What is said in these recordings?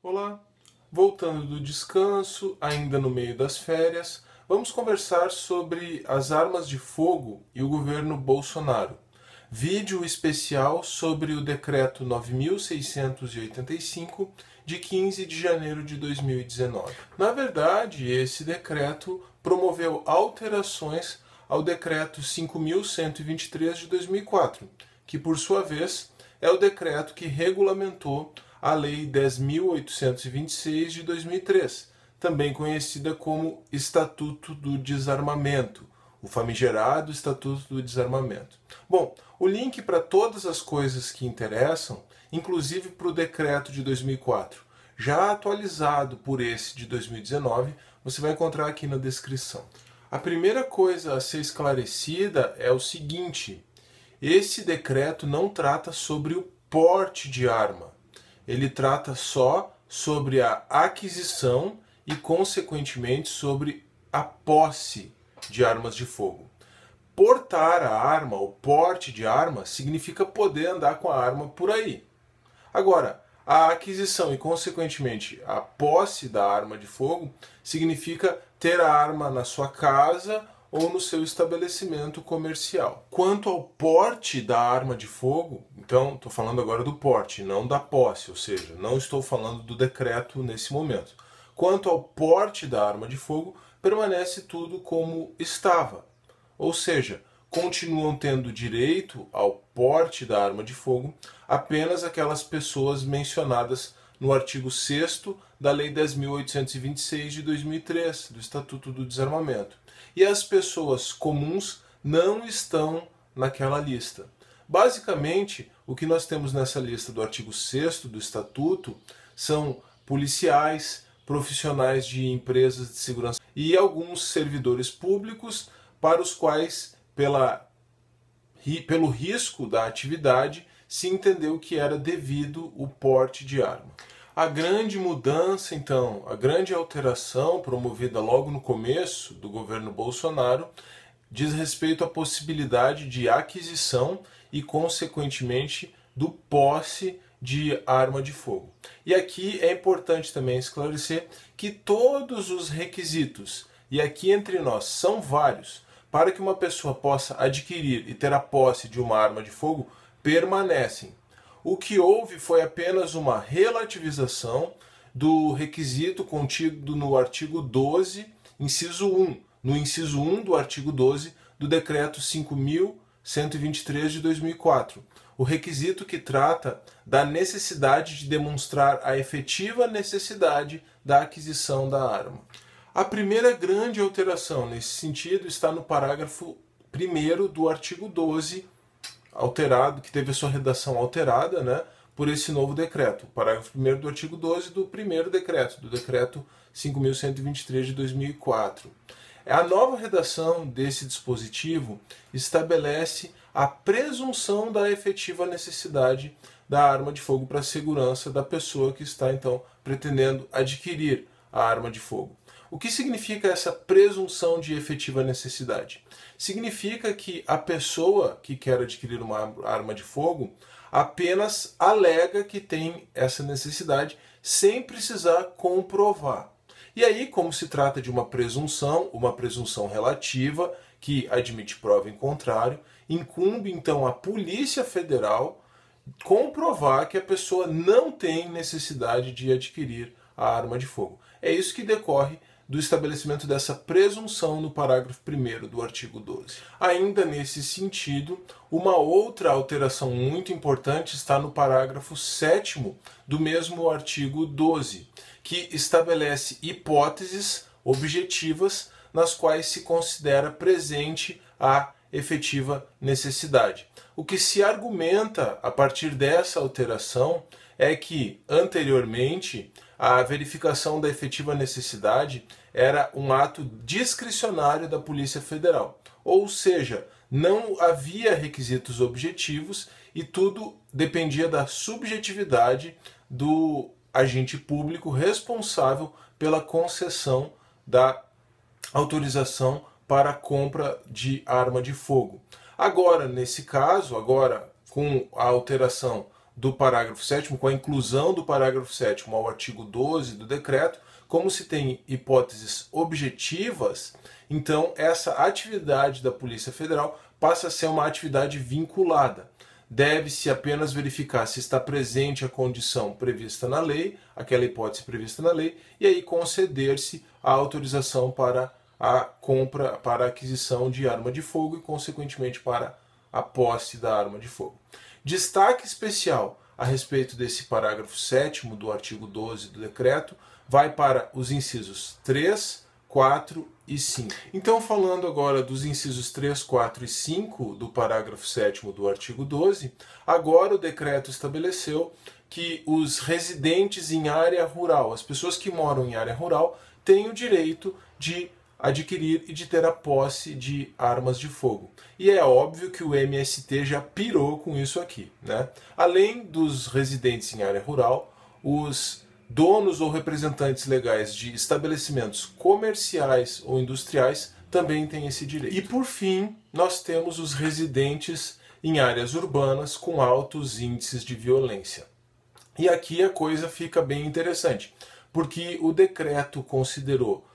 Olá! Voltando do descanso, ainda no meio das férias, vamos conversar sobre as armas de fogo e o governo Bolsonaro. Vídeo especial sobre o Decreto 9.685, de 15 de janeiro de 2019. Na verdade, esse decreto promoveu alterações ao Decreto 5.123 de 2004, que, por sua vez, é o decreto que regulamentou a Lei 10.826 de 2003, também conhecida como Estatuto do Desarmamento, o famigerado Estatuto do Desarmamento. Bom, o link para todas as coisas que interessam, inclusive para o decreto de 2004, já atualizado por esse de 2019, você vai encontrar aqui na descrição. A primeira coisa a ser esclarecida é o seguinte: esse decreto não trata sobre o porte de arma. Ele trata só sobre a aquisição e, consequentemente, sobre a posse de armas de fogo. Portar a arma, ou porte de arma, significa poder andar com a arma por aí. Agora, a aquisição e, consequentemente, a posse da arma de fogo significa ter a arma na sua casa ou no seu estabelecimento comercial. Quanto ao porte da arma de fogo, então estou falando agora do porte, não da posse, ou seja, não estou falando do decreto nesse momento. Quanto ao porte da arma de fogo, permanece tudo como estava, ou seja, continuam tendo direito ao porte da arma de fogo apenas aquelas pessoas mencionadas no artigo 6º da Lei 10.826 de 2003, do Estatuto do Desarmamento. E as pessoas comuns não estão naquela lista. Basicamente, o que nós temos nessa lista do artigo 6º do Estatuto são policiais, profissionais de empresas de segurança e alguns servidores públicos para os quais, pelo risco da atividade, se entendeu que era devido o porte de arma. A grande mudança, então, a grande alteração promovida logo no começo do governo Bolsonaro diz respeito à possibilidade de aquisição e, consequentemente, do posse de arma de fogo. E aqui é importante também esclarecer que todos os requisitos, e aqui entre nós são vários, para que uma pessoa possa adquirir e ter a posse de uma arma de fogo, permanecem. O que houve foi apenas uma relativização do requisito contido no artigo 12, inciso 1, no inciso 1 do artigo 12 do Decreto 5.123 de 2004. O requisito que trata da necessidade de demonstrar a efetiva necessidade da aquisição da arma. A primeira grande alteração nesse sentido está no parágrafo 1º do artigo 12, alterado, que teve a sua redação alterada, né, por esse novo decreto. O parágrafo 1º do artigo 12 do primeiro decreto, do decreto 5.123 de 2004. A nova redação desse dispositivo estabelece a presunção da efetiva necessidade da arma de fogo para a segurança da pessoa que está, então, pretendendo adquirir a arma de fogo. O que significa essa presunção de efetiva necessidade? Significa que a pessoa que quer adquirir uma arma de fogo apenas alega que tem essa necessidade sem precisar comprovar. E aí, como se trata de uma presunção relativa, que admite prova em contrário, incumbe então a Polícia Federal comprovar que a pessoa não tem necessidade de adquirir a arma de fogo. É isso que decorre do estabelecimento dessa presunção no parágrafo 1º do artigo 12. Ainda nesse sentido, uma outra alteração muito importante está no parágrafo 7º do mesmo artigo 12, que estabelece hipóteses objetivas nas quais se considera presente a efetiva necessidade. O que se argumenta a partir dessa alteração é que, anteriormente, a verificação da efetiva necessidade era um ato discricionário da Polícia Federal. Ou seja, não havia requisitos objetivos e tudo dependia da subjetividade do agente público responsável pela concessão da autorização para a compra de arma de fogo. Agora, nesse caso, com a alteração do parágrafo 7º, com a inclusão do parágrafo 7º ao artigo 12 do decreto, como se tem hipóteses objetivas, então essa atividade da Polícia Federal passa a ser uma atividade vinculada. Deve-se apenas verificar se está presente a condição prevista na lei, aquela hipótese prevista na lei, e aí conceder-se a autorização para a compra, para a aquisição de arma de fogo e, consequentemente, para a posse da arma de fogo. Destaque especial a respeito desse parágrafo 7º do artigo 12 do decreto vai para os incisos 3, 4 e 5. Então, falando agora dos incisos 3, 4 e 5 do parágrafo 7º do artigo 12, agora o decreto estabeleceu que os residentes em área rural, as pessoas que moram em área rural, têm o direito de adquirir e de ter a posse de armas de fogo. E é óbvio que o MST já pirou com isso aqui, né? Além dos residentes em área rural, os donos ou representantes legais de estabelecimentos comerciais ou industriais também têm esse direito. E por fim, nós temos os residentes em áreas urbanas com altos índices de violência. E aqui a coisa fica bem interessante, porque o decreto considerou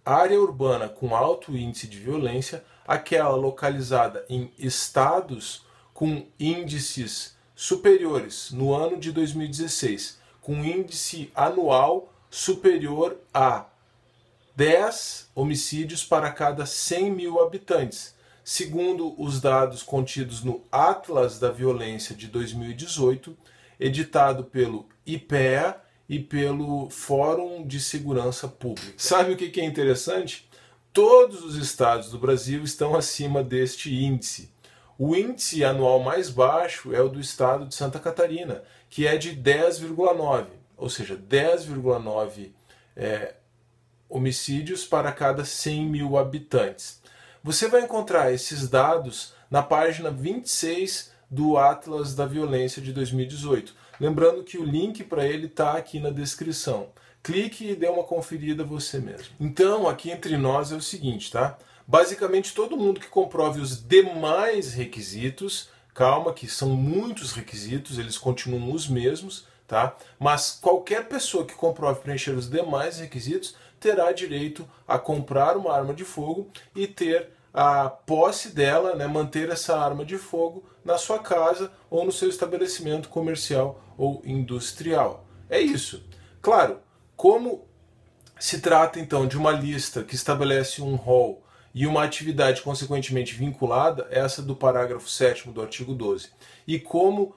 área urbana com alto índice de violência aquela localizada em estados com índices superiores no ano de 2016, com índice anual superior a 10 homicídios para cada 100 mil habitantes, segundo os dados contidos no Atlas da Violência de 2018, editado pelo IPEA e pelo Fórum de Segurança Pública. Sabe o que é interessante? Todos os estados do Brasil estão acima deste índice. O índice anual mais baixo é o do estado de Santa Catarina, que é de 10,9, ou seja, 10,9 homicídios para cada 100 mil habitantes. Você vai encontrar esses dados na página 26 do Atlas da Violência de 2018. Lembrando que o link para ele está aqui na descrição. Clique e dê uma conferida você mesmo. Então, aqui entre nós é o seguinte, tá? Basicamente, todo mundo que comprove os demais requisitos, calma que são muitos requisitos, eles continuam os mesmos, tá? Mas qualquer pessoa que comprove preencher os demais requisitos terá direito a comprar uma arma de fogo e ter a posse dela, né, manter essa arma de fogo na sua casa ou no seu estabelecimento comercial ou industrial. É isso. Claro, como se trata então de uma lista que estabelece um rol e uma atividade consequentemente vinculada, essa do parágrafo 7º do artigo 12, e como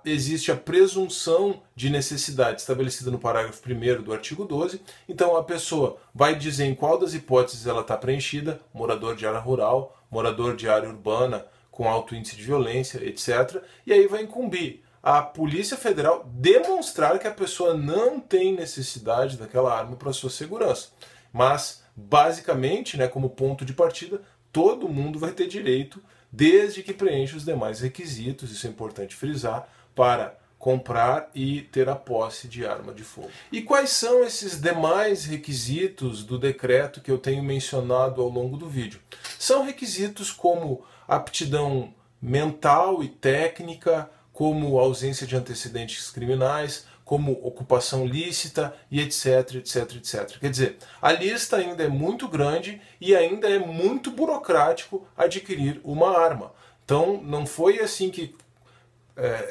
existe a presunção de necessidade estabelecida no parágrafo 1º do artigo 12, então a pessoa vai dizer em qual das hipóteses ela está preenchida, morador de área rural, morador de área urbana com alto índice de violência, etc. E aí vai incumbir a Polícia Federal demonstrar que a pessoa não tem necessidade daquela arma para sua segurança. Mas, basicamente, né, como ponto de partida, todo mundo vai ter direito, desde que preencha os demais requisitos, isso é importante frisar, para comprar e ter a posse de arma de fogo. E quais são esses demais requisitos do decreto que eu tenho mencionado ao longo do vídeo? São requisitos como aptidão mental e técnica, como ausência de antecedentes criminais, como ocupação lícita e etc, etc, etc. Quer dizer, a lista ainda é muito grande e ainda é muito burocrático adquirir uma arma. Então, não foi assim que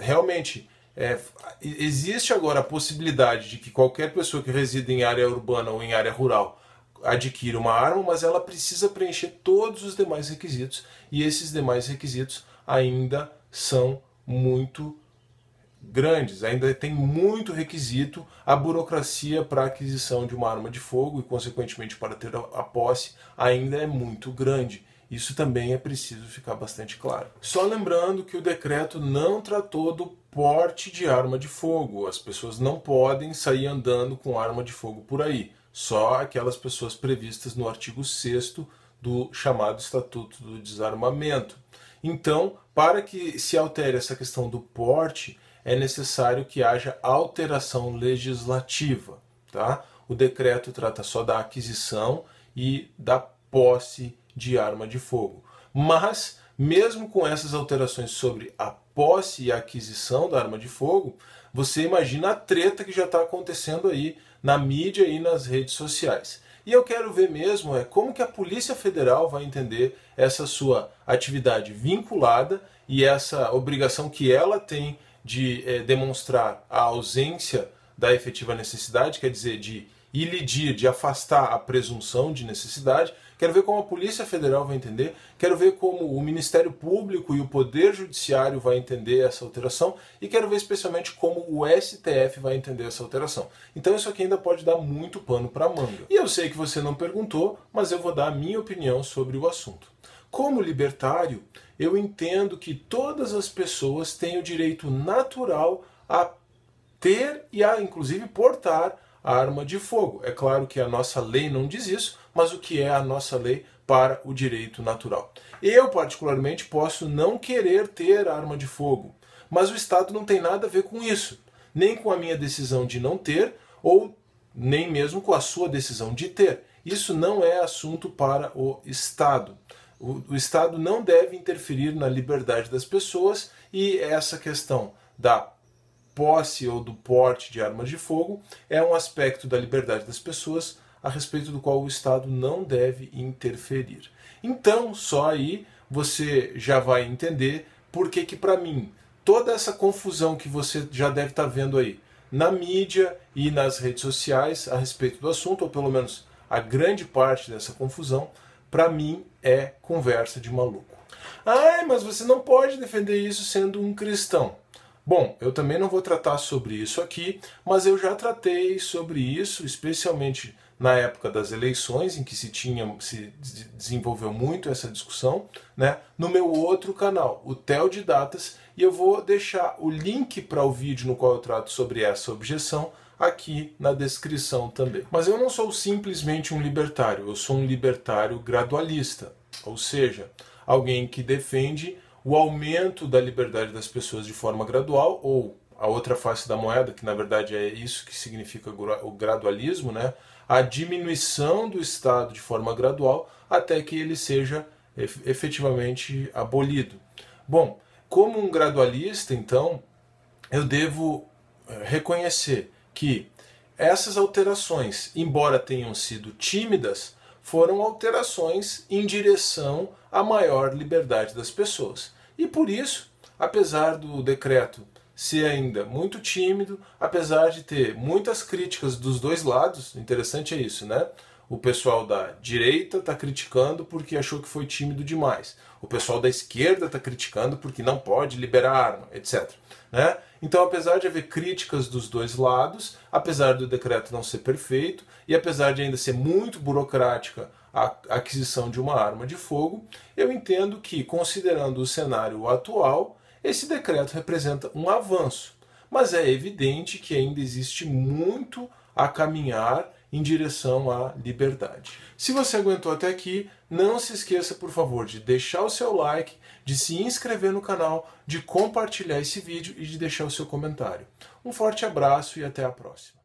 realmente existe agora a possibilidade de que qualquer pessoa que resida em área urbana ou em área rural adquira uma arma, mas ela precisa preencher todos os demais requisitos e esses demais requisitos ainda são muito grandes, ainda tem muito requisito, a burocracia para a aquisição de uma arma de fogo e, consequentemente, para ter a posse, ainda é muito grande. Isso também é preciso ficar bastante claro. Só lembrando que o decreto não tratou do porte de arma de fogo. As pessoas não podem sair andando com arma de fogo por aí. Só aquelas pessoas previstas no artigo 6º do chamado Estatuto do Desarmamento. Então, para que se altere essa questão do porte, é necessário que haja alteração legislativa, tá? O decreto trata só da aquisição e da posse de arma de fogo. Mas, mesmo com essas alterações sobre a posse e a aquisição da arma de fogo, você imagina a treta que já está acontecendo aí na mídia e nas redes sociais. E eu quero ver mesmo como que a Polícia Federal vai entender essa sua atividade vinculada e essa obrigação que ela tem de demonstrar a ausência da efetiva necessidade, quer dizer, de ilidir, de afastar a presunção de necessidade. Quero ver como a Polícia Federal vai entender, quero ver como o Ministério Público e o Poder Judiciário vai entender essa alteração e quero ver especialmente como o STF vai entender essa alteração. Então isso aqui ainda pode dar muito pano para manga. E eu sei que você não perguntou, mas eu vou dar a minha opinião sobre o assunto. Como libertário, eu entendo que todas as pessoas têm o direito natural a ter e a, inclusive, portar a arma de fogo. É claro que a nossa lei não diz isso, mas o que é a nossa lei para o direito natural? Eu, particularmente, posso não querer ter arma de fogo, mas o Estado não tem nada a ver com isso, nem com a minha decisão de não ter, ou nem mesmo com a sua decisão de ter. Isso não é assunto para o Estado. O Estado não deve interferir na liberdade das pessoas e essa questão da posse ou do porte de armas de fogo é um aspecto da liberdade das pessoas a respeito do qual o Estado não deve interferir. Então, só aí você já vai entender por que para mim, toda essa confusão que você já deve estar vendo aí na mídia e nas redes sociais a respeito do assunto, ou pelo menos a grande parte dessa confusão, para mim é conversa de maluco. Ah, mas você não pode defender isso sendo um cristão. Bom, eu também não vou tratar sobre isso aqui, mas eu já tratei sobre isso, especialmente na época das eleições, em que se desenvolveu muito essa discussão, né, no meu outro canal, o Teodidatas, e eu vou deixar o link para o vídeo no qual eu trato sobre essa objeção aqui na descrição também. Mas eu não sou simplesmente um libertário, eu sou um libertário gradualista, ou seja, alguém que defende o aumento da liberdade das pessoas de forma gradual, ou a outra face da moeda, que na verdade é isso que significa o gradualismo, né? A diminuição do Estado de forma gradual até que ele seja efetivamente abolido. Bom, como um gradualista, então, eu devo reconhecer que essas alterações, embora tenham sido tímidas, foram alterações em direção à maior liberdade das pessoas. E por isso, apesar do decreto ser ainda muito tímido, apesar de ter muitas críticas dos dois lados, interessante é isso, né? O pessoal da direita está criticando porque achou que foi tímido demais. O pessoal da esquerda está criticando porque não pode liberar arma, etc. Né? Então, apesar de haver críticas dos dois lados, apesar do decreto não ser perfeito, e apesar de ainda ser muito burocrática a aquisição de uma arma de fogo, eu entendo que, considerando o cenário atual, esse decreto representa um avanço. Mas é evidente que ainda existe muito a caminhar em direção à liberdade. Se você aguentou até aqui, não se esqueça, por favor, de deixar o seu like, de se inscrever no canal, de compartilhar esse vídeo e de deixar o seu comentário. Um forte abraço e até a próxima.